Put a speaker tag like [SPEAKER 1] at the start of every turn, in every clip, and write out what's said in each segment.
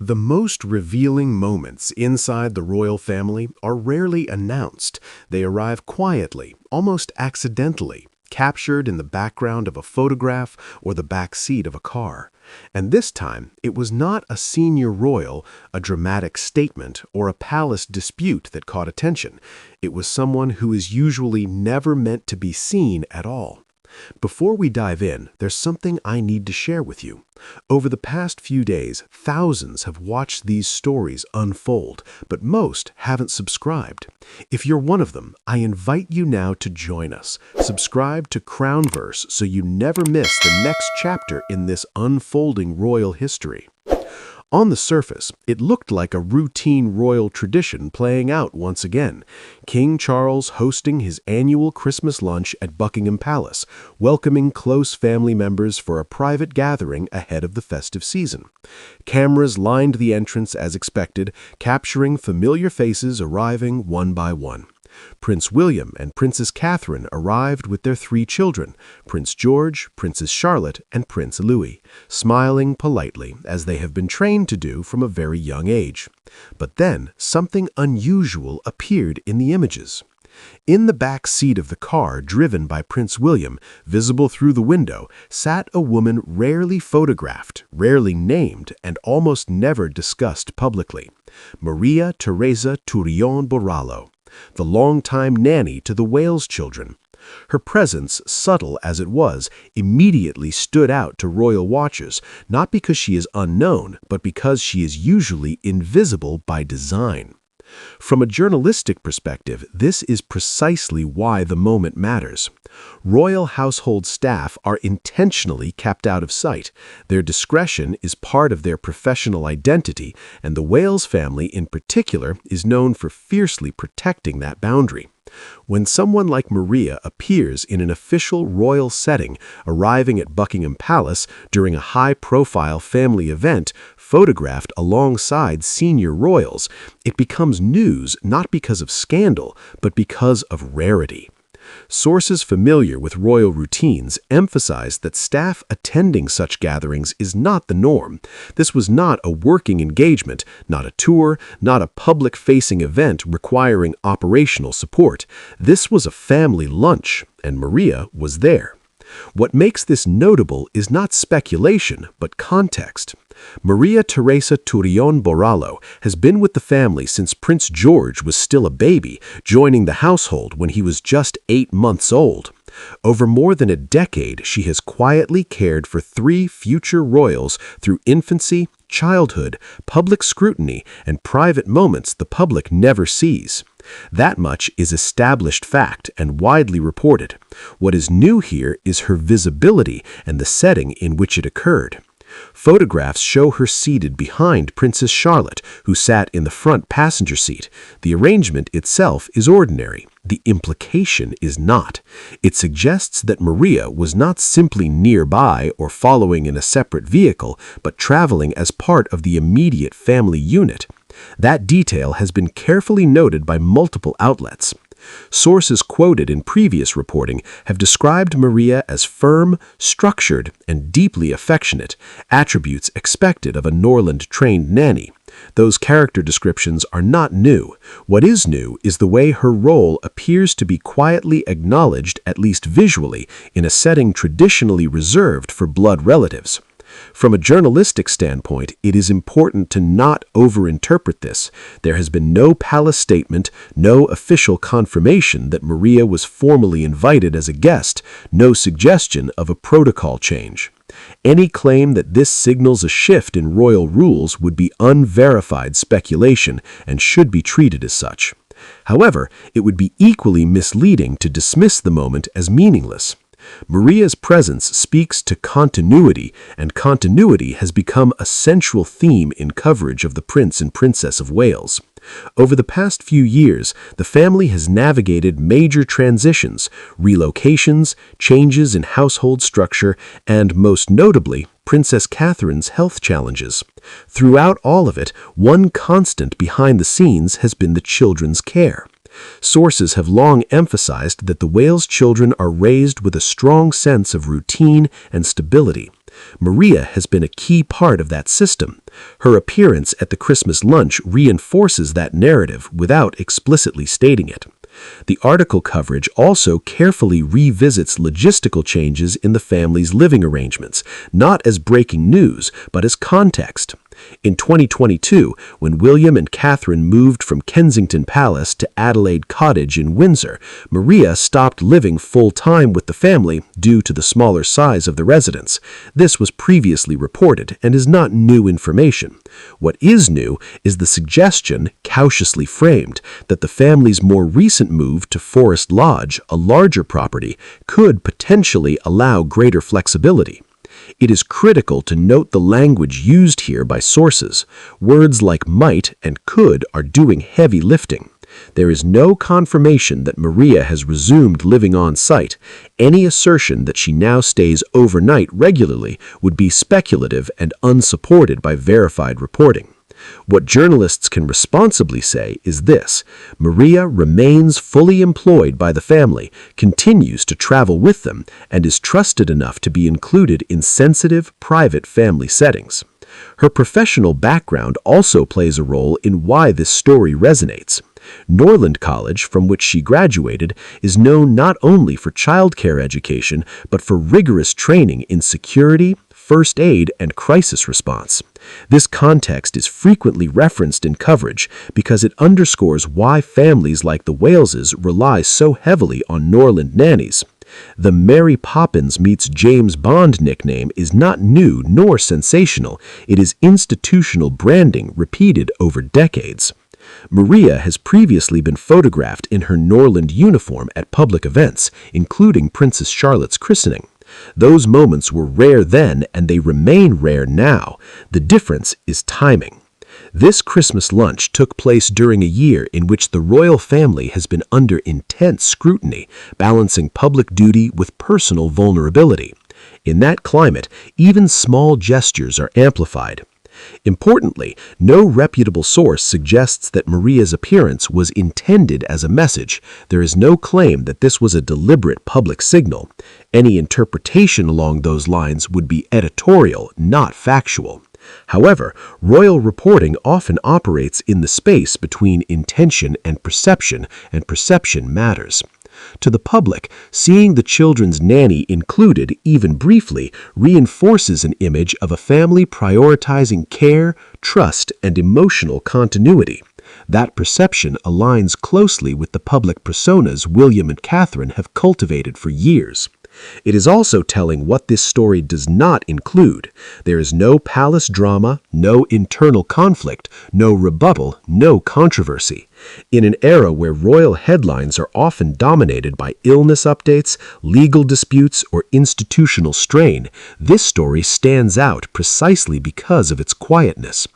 [SPEAKER 1] The most revealing moments inside the royal family are rarely announced. They arrive quietly, almost accidentally, captured in the background of a photograph or the back seat of a car. And this time, it was not a senior royal, a dramatic statement, or a palace dispute that caught attention. It was someone who is usually never meant to be seen at all. Before we dive in, there's something I need to share with you. Over the past few days, thousands have watched these stories unfold, but most haven't subscribed. If you're one of them, I invite you now to join us. Subscribe to Crownverse so you never miss the next chapter in this unfolding royal history. On the surface, it looked like a routine royal tradition playing out once again. King Charles hosting his annual Christmas lunch at Buckingham Palace, welcoming close family members for a private gathering ahead of the festive season. Cameras lined the entrance as expected, capturing familiar faces arriving one by one. Prince William and Princess Catherine arrived with their 3 children, Prince George, Princess Charlotte, and Prince Louis, smiling politely, as they have been trained to do from a very young age. But then, something unusual appeared in the images. In the back seat of the car driven by Prince William, visible through the window, sat a woman rarely photographed, rarely named, and almost never discussed publicly. Maria Teresa Turrion Borrallo, the longtime nanny to the Wales children. Her presence, subtle as it was, immediately stood out to royal watchers, not because she is unknown, but because she is usually invisible by design. From a journalistic perspective, this is precisely why the moment matters. Royal household staff are intentionally kept out of sight. Their discretion is part of their professional identity, and the Wales family in particular is known for fiercely protecting that boundary. When someone like Maria appears in an official royal setting, arriving at Buckingham Palace during a high-profile family event, photographed alongside senior royals, it becomes news not because of scandal, but because of rarity. Sources familiar with royal routines emphasize that staff attending such gatherings is not the norm. This was not a working engagement, not a tour, not a public-facing event requiring operational support. This was a family lunch, and Maria was there. What makes this notable is not speculation, but context. Maria Teresa Turrion Borrallo has been with the family since Prince George was still a baby, joining the household when he was just 8 months old. Over more than a decade, she has quietly cared for 3 future royals through infancy, childhood, public scrutiny, and private moments the public never sees. That much is established fact and widely reported. What is new here is her visibility and the setting in which it occurred. Photographs show her seated behind Princess Charlotte, who sat in the front passenger seat. The arrangement itself is ordinary. The implication is not. It suggests that Maria was not simply nearby or following in a separate vehicle, but traveling as part of the immediate family unit. That detail has been carefully noted by multiple outlets. Sources quoted in previous reporting have described Maria as firm, structured, and deeply affectionate, attributes expected of a Norland-trained nanny. Those character descriptions are not new. What is new is the way her role appears to be quietly acknowledged, at least visually, in a setting traditionally reserved for blood relatives. From a journalistic standpoint, it is important to not overinterpret this. There has been no palace statement, no official confirmation that Maria was formally invited as a guest, no suggestion of a protocol change. Any claim that this signals a shift in royal rules would be unverified speculation and should be treated as such. However, it would be equally misleading to dismiss the moment as meaningless. Maria's presence speaks to continuity, and continuity has become a central theme in coverage of the Prince and Princess of Wales. Over the past few years, the family has navigated major transitions, relocations, changes in household structure, and, most notably, Princess Catherine's health challenges. Throughout all of it, one constant behind the scenes has been the children's care. Sources have long emphasized that the Wales children are raised with a strong sense of routine and stability. Maria has been a key part of that system. Her appearance at the Christmas lunch reinforces that narrative without explicitly stating it. The article coverage also carefully revisits logistical changes in the family's living arrangements, not as breaking news, but as context. In 2022, when William and Catherine moved from Kensington Palace to Adelaide Cottage in Windsor, Maria stopped living full-time with the family due to the smaller size of the residence. This was previously reported and is not new information. What is new is the suggestion, cautiously framed, that the family's more recent move to Forest Lodge, a larger property, could potentially allow greater flexibility. It is critical to note the language used here by sources. Words like might and could are doing heavy lifting. There is no confirmation that Maria has resumed living on site. Any assertion that she now stays overnight regularly would be speculative and unsupported by verified reporting. What journalists can responsibly say is this: Maria remains fully employed by the family, continues to travel with them, and is trusted enough to be included in sensitive, private family settings. Her professional background also plays a role in why this story resonates. Norland College, from which she graduated, is known not only for childcare education, but for rigorous training in security, first aid, and crisis response. This context is frequently referenced in coverage because it underscores why families like the Waleses rely so heavily on Norland nannies. The Mary Poppins meets James Bond nickname is not new nor sensational. It is institutional branding repeated over decades. Maria has previously been photographed in her Norland uniform at public events, including Princess Charlotte's christening. Those moments were rare then, and they remain rare now. The difference is timing. This Christmas lunch took place during a year in which the royal family has been under intense scrutiny, balancing public duty with personal vulnerability. In that climate, even small gestures are amplified. Importantly, no reputable source suggests that Maria's appearance was intended as a message. There is no claim that this was a deliberate public signal. Any interpretation along those lines would be editorial, not factual. However, royal reporting often operates in the space between intention and perception matters. To the public, seeing the children's nanny included, even briefly, reinforces an image of a family prioritizing care, trust, and emotional continuity. That perception aligns closely with the public personas William and Catherine have cultivated for years. It is also telling what this story does not include. There is no palace drama, no internal conflict, no rebuttal, no controversy. In an era where royal headlines are often dominated by illness updates, legal disputes, or institutional strain, this story stands out precisely because of its quietness.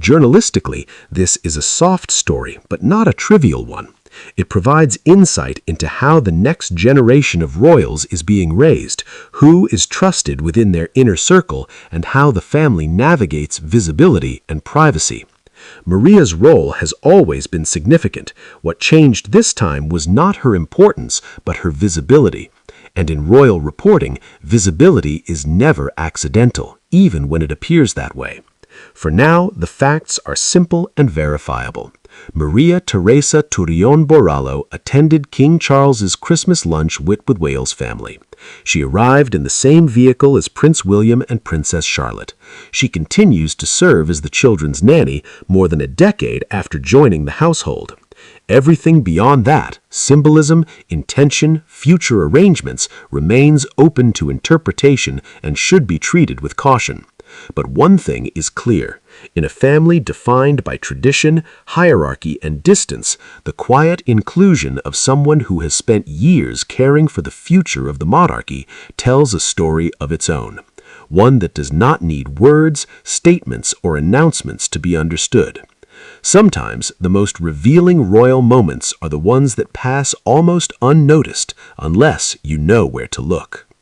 [SPEAKER 1] Journalistically, this is a soft story, but not a trivial one. It provides insight into how the next generation of royals is being raised, who is trusted within their inner circle, and how the family navigates visibility and privacy. Maria's role has always been significant. What changed this time was not her importance, but her visibility. And in royal reporting, visibility is never accidental, even when it appears that way. For now, the facts are simple and verifiable. Maria Teresa Turrion Borrallo attended King Charles's Christmas lunch with Wales family. She arrived in the same vehicle as Prince William and Princess Charlotte. She continues to serve as the children's nanny more than a decade after joining the household. Everything beyond that, symbolism, intention, future arrangements, remains open to interpretation and should be treated with caution. But one thing is clear. In a family defined by tradition, hierarchy, and distance, the quiet inclusion of someone who has spent years caring for the future of the monarchy tells a story of its own. One that does not need words, statements, or announcements to be understood. Sometimes the most revealing royal moments are the ones that pass almost unnoticed unless you know where to look.